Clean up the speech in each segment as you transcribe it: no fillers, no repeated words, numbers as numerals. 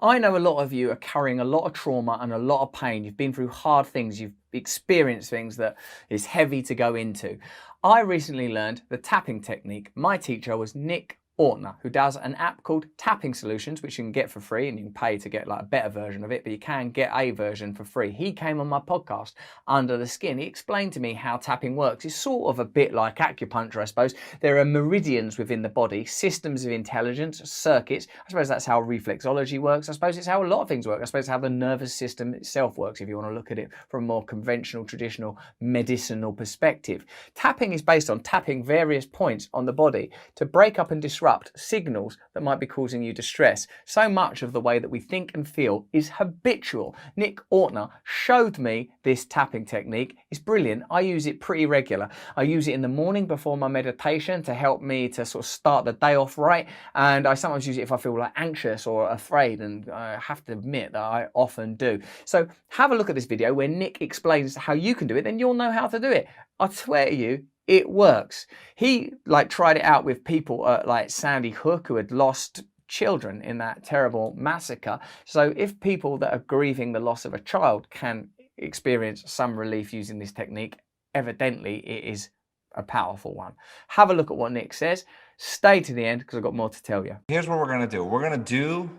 I know a lot of you are carrying a lot of trauma and a lot of pain. You've been through hard things. You've experienced things that is heavy to go into. I recently learned the tapping technique. My teacher was Nick Ortner, who does an app called Tapping Solutions, which you can get for free, and you can pay to get like a better version of it, but you can get a version for free. He came on my podcast, Under the Skin. He explained to me how tapping works. It's sort of a bit like acupuncture, I suppose. There are meridians within the body, systems of intelligence, circuits. I suppose that's how reflexology works. I suppose it's how a lot of things work. I suppose it's how the nervous system itself works, if you want to look at it from a more conventional, traditional, medicinal perspective. Tapping is based on tapping various points on the body to break up and disrupt signals that might be causing you distress. So much of the way that we think and feel is habitual. Nick Ortner showed me this tapping technique. It's brilliant. I use it pretty regular. I use it in the morning before my meditation to help me to sort of start the day off right. And I sometimes use it if I feel like anxious or afraid, and I have to admit that I often do. So have a look at this video where Nick explains how you can do it, then you'll know how to do it. I swear to you, it works. He tried it out with people like Sandy Hook, who had lost children in that terrible massacre. So if people that are grieving the loss of a child can experience some relief using this technique, evidently it is a powerful one. Have a look at what Nick says. Stay to the end because I've got more to tell you. Here's what we're going to do. We're going to do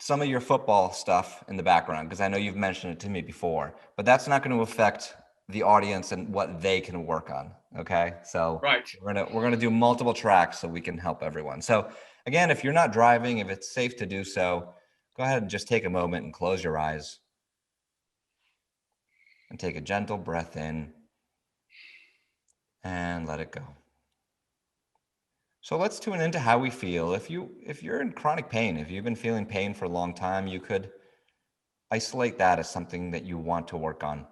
some of your football stuff in the background because I know you've mentioned it to me before, but that's not going to affect the audience and what they can work on. Okay. So right, we're going to do multiple tracks so we can help everyone. So again, if you're not driving, if it's safe to do so, go ahead and just take a moment and close your eyes and take a gentle breath in and let it go. So let's tune into how we feel. If you're in chronic pain, if you've been feeling pain for a long time, you could isolate that as something that you want to work on.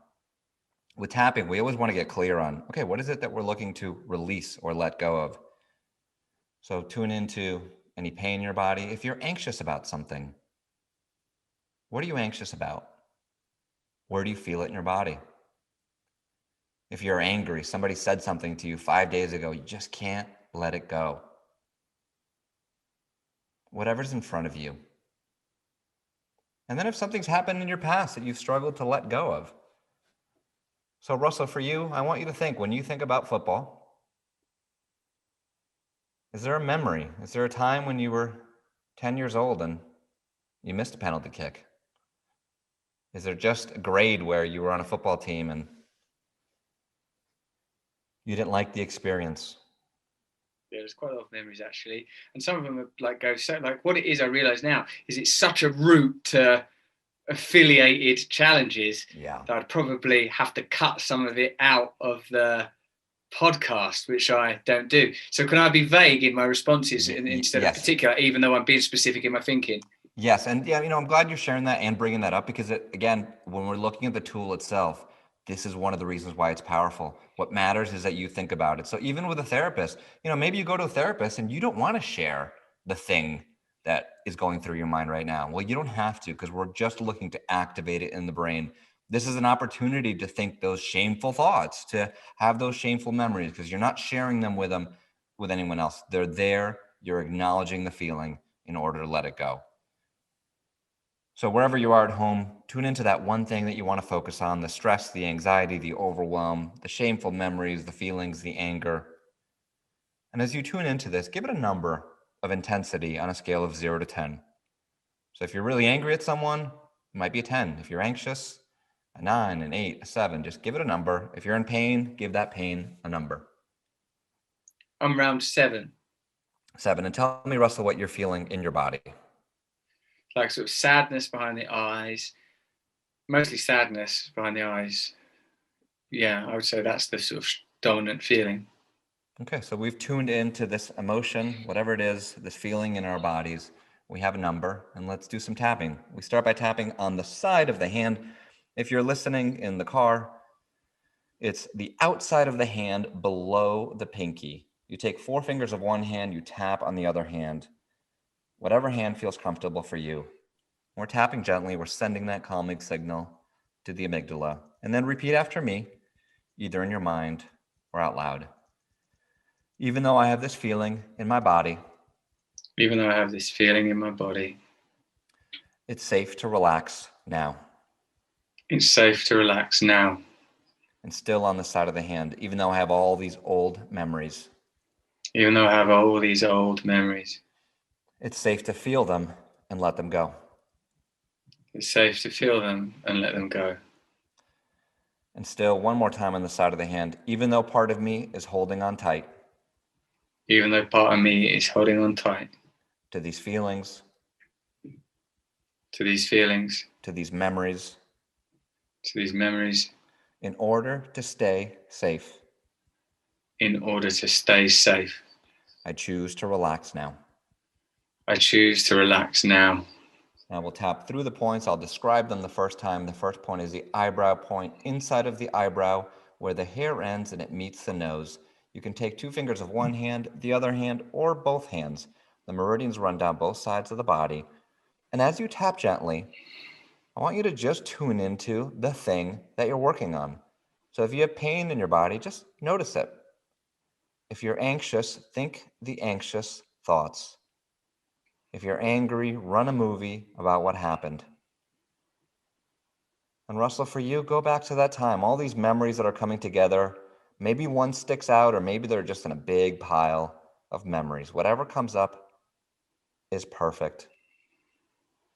With tapping, we always want to get clear on, okay, what is it that we're looking to release or let go of? So tune into any pain in your body. If you're anxious about something, what are you anxious about? Where do you feel it in your body? If you're angry, somebody said something to you 5 days ago, you just can't let it go. Whatever's in front of you. And then if something's happened in your past that you've struggled to let go of. So Russell, for you, I want you to think, when you think about football, is there a memory? Is there a time when you were 10 years old and you missed a penalty kick? Is there just a grade where you were on a football team and you didn't like the experience? Yeah, there's quite a lot of memories actually, and some of them are what it is. I realise now is it's such a route to affiliated challenges that I'd probably have to cut some of it out of the podcast, which I don't do. So can I be vague in my responses instead of particular, even though I'm being specific in my thinking? Yes, and yeah, I'm glad you're sharing that and bringing that up because again, when we're looking at the tool itself, this is one of the reasons why it's powerful. What matters is that you think about it. So even with a therapist, maybe you go to a therapist and you don't want to share the thing that is going through your mind right now. Well, you don't have to because we're just looking to activate it in the brain. This is an opportunity to think those shameful thoughts, to have those shameful memories because you're not sharing them with anyone else. They're there. You're acknowledging the feeling in order to let it go. So wherever you are at home, tune into that one thing that you want to focus on, the stress, the anxiety, the overwhelm, the shameful memories, the feelings, the anger. And as you tune into this, give it a number of intensity on a scale of 0 to 10. So if you're really angry at someone, it might be a 10. If you're anxious, a 9, an 8, a 7. Just give it a number. If you're in pain, give that pain a number. I'm around 7. 7. And tell me, Russell, what you're feeling in your body. Like sort of sadness behind the eyes, mostly sadness behind the eyes. Yeah, I would say that's the sort of dominant feeling. Okay, so we've tuned into this emotion, whatever it is, this feeling in our bodies. We have a number, and let's do some tapping. We start by tapping on the side of the hand. If you're listening in the car, it's the outside of the hand below the pinky. You take 4 fingers of one hand, you tap on the other hand. Whatever hand feels comfortable for you. We're tapping gently. We're sending that calming signal to the amygdala. And then repeat after me, either in your mind or out loud. Even though I have this feeling in my body. Even though I have this feeling in my body. It's safe to relax now. It's safe to relax now. And still on the side of the hand, even though I have all these old memories. Even though I have all these old memories. It's safe to feel them and let them go. It's safe to feel them and let them go. And still, one more time on the side of the hand, even though part of me is holding on tight. Even though part of me is holding on tight. To these feelings. To these feelings. To these memories. To these memories. In order to stay safe. In order to stay safe. I choose to relax now. I choose to relax now. Now we'll tap through the points. I'll describe them the first time. The first point is the eyebrow point, inside of the eyebrow where the hair ends and it meets the nose. You can take 2 fingers of one hand, the other hand, or both hands. The meridians run down both sides of the body. And as you tap gently, I want you to just tune into the thing that you're working on. So if you have pain in your body, just notice it. If you're anxious, think the anxious thoughts. If you're angry, run a movie about what happened. And Russell, for you, go back to that time, all these memories that are coming together. Maybe one sticks out, or maybe they're just in a big pile of memories. Whatever comes up is perfect.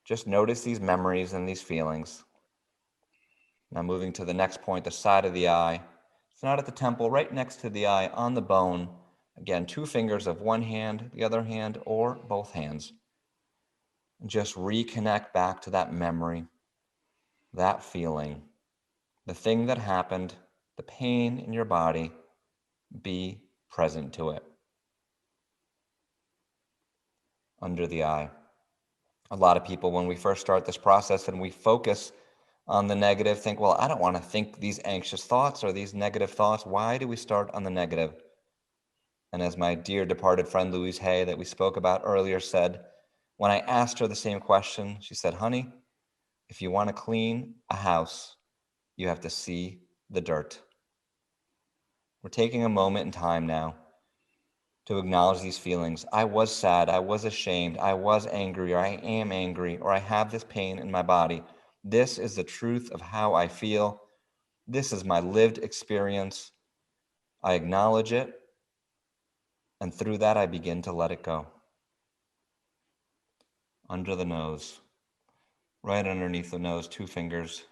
Just notice these memories and these feelings. Now moving to the next point, the side of the eye. It's not at the temple, right next to the eye, on the bone. Again, 2 fingers of one hand, the other hand, or both hands. And just reconnect back to that memory, that feeling, the thing that happened, the pain in your body. Be present to it. Under the eye. A lot of people, when we first start this process and we focus on the negative, think, well, I don't want to think these anxious thoughts or these negative thoughts. Why do we start on the negative? And as my dear departed friend Louise Hay that we spoke about earlier said, when I asked her the same question, she said, honey, if you want to clean a house, you have to see the dirt. We're taking a moment in time now to acknowledge these feelings. I was sad, I was ashamed, I was angry, or I am angry, or I have this pain in my body. This is the truth of how I feel. This is my lived experience. I acknowledge it, and through that I begin to let it go. Under the nose, right underneath the nose, 2 fingers.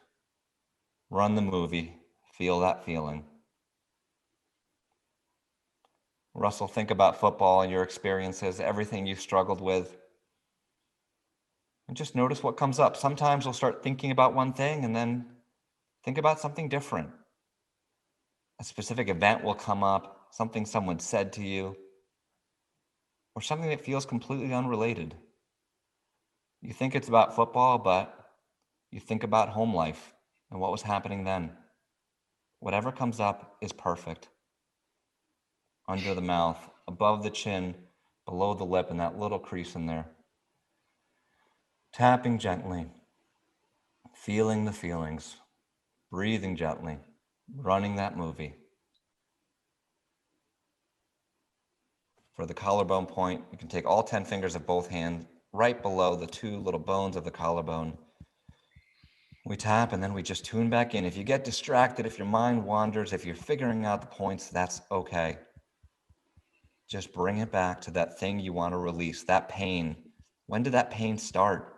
Run the movie, feel that feeling. Russell, think about football and your experiences, everything you've struggled with. And just notice what comes up. Sometimes you'll start thinking about one thing and then think about something different. A specific event will come up, something someone said to you, or something that feels completely unrelated. You think it's about football, but you think about home life and what was happening then. Whatever comes up is perfect. Under the mouth, above the chin, below the lip, and that little crease in there. Tapping gently, feeling the feelings, breathing gently, running that movie. For the collarbone point, you can take all 10 fingers of both hands right below the 2 little bones of the collarbone. We tap and then we just tune back in. If you get distracted, if your mind wanders, if you're figuring out the points, that's okay. Just bring it back to that thing you want to release, that pain. When did that pain start?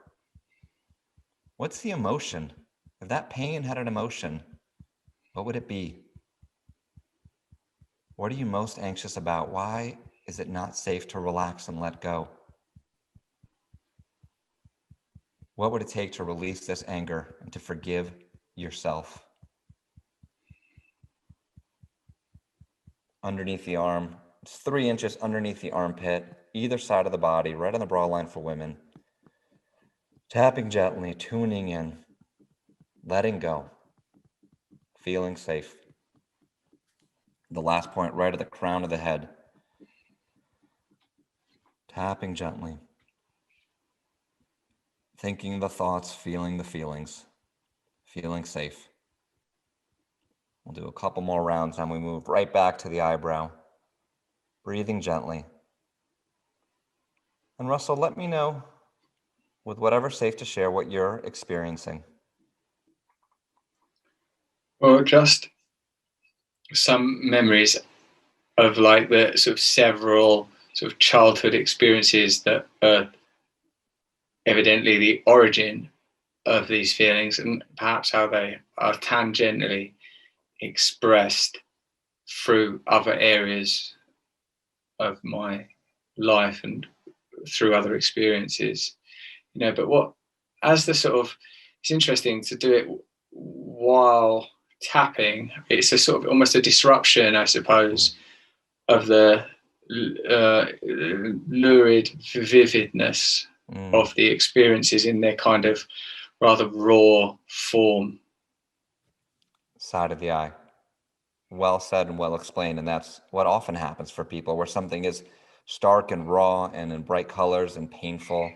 What's the emotion? If that pain had an emotion, what would it be? What are you most anxious about? Why is it not safe to relax and let go? What would it take to release this anger and to forgive yourself? Underneath the arm, it's 3 inches underneath the armpit, either side of the body, right on the bra line for women. Tapping gently, tuning in, letting go, feeling safe. The last point right at the crown of the head. Tapping gently, thinking the thoughts, feeling the feelings, feeling safe. We'll do a couple more rounds and we move right back to the eyebrow, breathing gently. And Russell, let me know with whatever's safe to share what you're experiencing. Well, just some memories of like the sort of several sort of childhood experiences that are evidently the origin of these feelings, and perhaps how they are tangentially expressed through other areas of my life and through other experiences. But what, as the sort of, it's interesting to do it while tapping. It's a sort of almost a disruption, I suppose, of the lurid vividness of the experiences in their kind of rather raw form. Side of the eye. Well said and well explained. And that's what often happens for people, where something is stark and raw and in bright colors and painful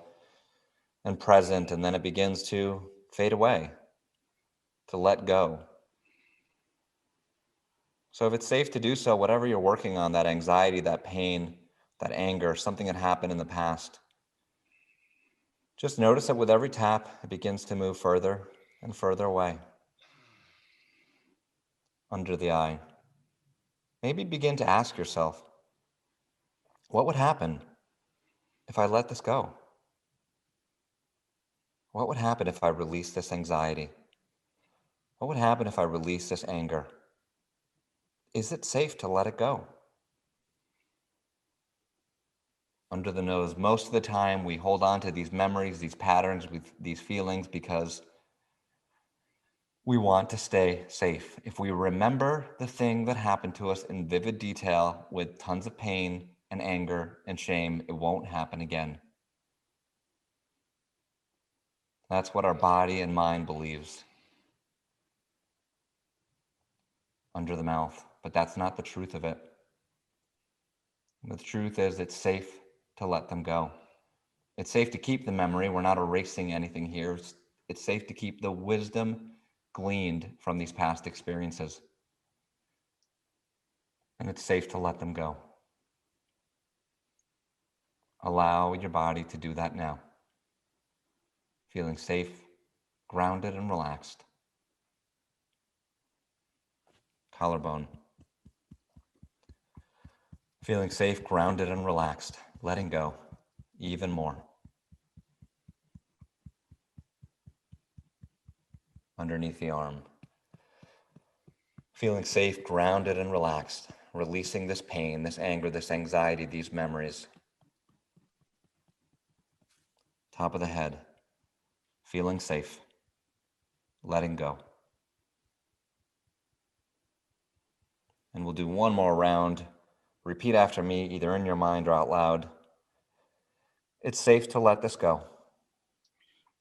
and present, and then it begins to fade away, to let go. So if it's safe to do so, whatever you're working on, that anxiety, that pain, that anger, something that happened in the past, just notice that with every tap, it begins to move further and further away, under the eye. Maybe begin to ask yourself, what would happen if I let this go? What would happen if I release this anxiety? What would happen if I release this anger? Is it safe to let it go? Under the nose, most of the time we hold on to these memories, these patterns, these feelings because we want to stay safe. If we remember the thing that happened to us in vivid detail with tons of pain and anger and shame, it won't happen again. That's what our body and mind believes. Under the mouth, but that's not the truth of it. The truth is it's safe to let them go. It's safe to keep the memory. We're not erasing anything here. It's safe to keep the wisdom gleaned from these past experiences. And it's safe to let them go. Allow your body to do that now. Feeling safe, grounded, and relaxed. Collarbone. Feeling safe, grounded, and relaxed. Letting go even more. Underneath the arm. Feeling safe, grounded, and relaxed. Releasing this pain, this anger, this anxiety, these memories. Top of the head. Feeling safe. Letting go. And we'll do one more round. Repeat after me, either in your mind or out loud. It's safe to let this go.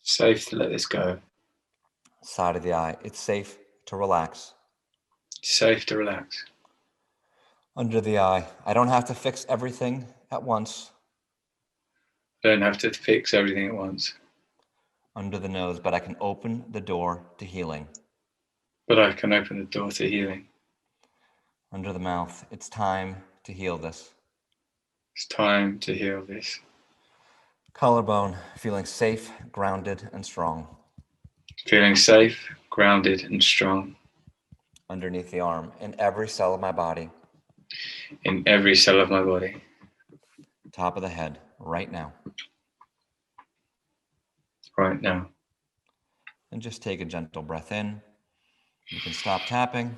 Safe to let this go. Side of the eye. It's safe to relax. Safe to relax. Under the eye. I don't have to fix everything at once. Don't have to fix everything at once. Under the nose, but I can open the door to healing. But I can open the door to healing. Under the mouth. It's time to heal this. It's time to heal this. Collarbone. Feeling safe, grounded, and strong. Feeling safe, grounded, and strong. Underneath the arm. In every cell of my body. In every cell of my body. Top of the head. Right now. Right now. And just take a gentle breath in. You can stop tapping.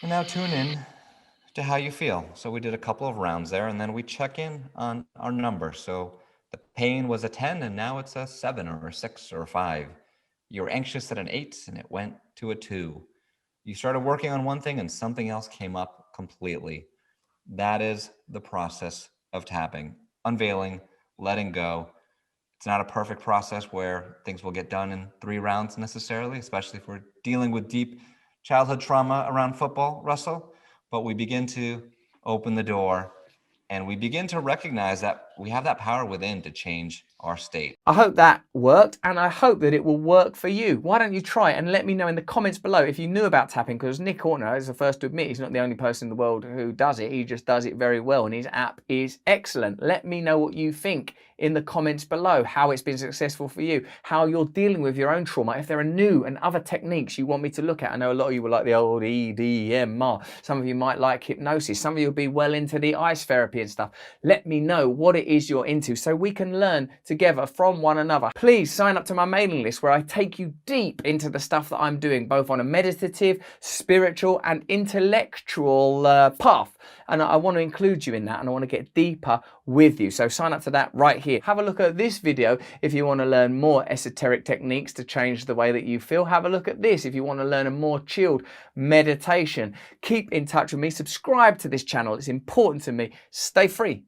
And now tune in to how you feel. So we did a couple of rounds there, and then we check in on our number. So the pain was a 10, and now it's a 7 or a 6 or a 5. You were anxious at an 8, and it went to a 2. You started working on one thing, and something else came up completely. That is the process of tapping, unveiling, letting go. It's not a perfect process where things will get done in 3 rounds necessarily, especially if we're dealing with deep childhood trauma around football, Russell. But we begin to open the door, and we begin to recognize that we have that power within to change our state. I hope that worked, and I hope that it will work for you. Why don't you try it and let me know in the comments below if you knew about tapping, because Nick Ortner is the first to admit he's not the only person in the world who does it. He just does it very well, and his app is excellent. Let me know what you think in the comments below, how it's been successful for you, how you're dealing with your own trauma, if there are new and other techniques you want me to look at. I know a lot of you will like the old EDMR. Some of you might like hypnosis. Some of you will be well into the ice therapy and stuff. Let me know what it is you're into so we can learn together from one another. Please sign up to my mailing list where I take you deep into the stuff that I'm doing, both on a meditative, spiritual and intellectual path. And I want to include you in that, and I want to get deeper with you. So sign up to that right here. Have a look at this video if you want to learn more esoteric techniques to change the way that you feel. Have a look at this if you want to learn a more chilled meditation. Keep in touch with me. Subscribe to this channel. It's important to me. Stay free.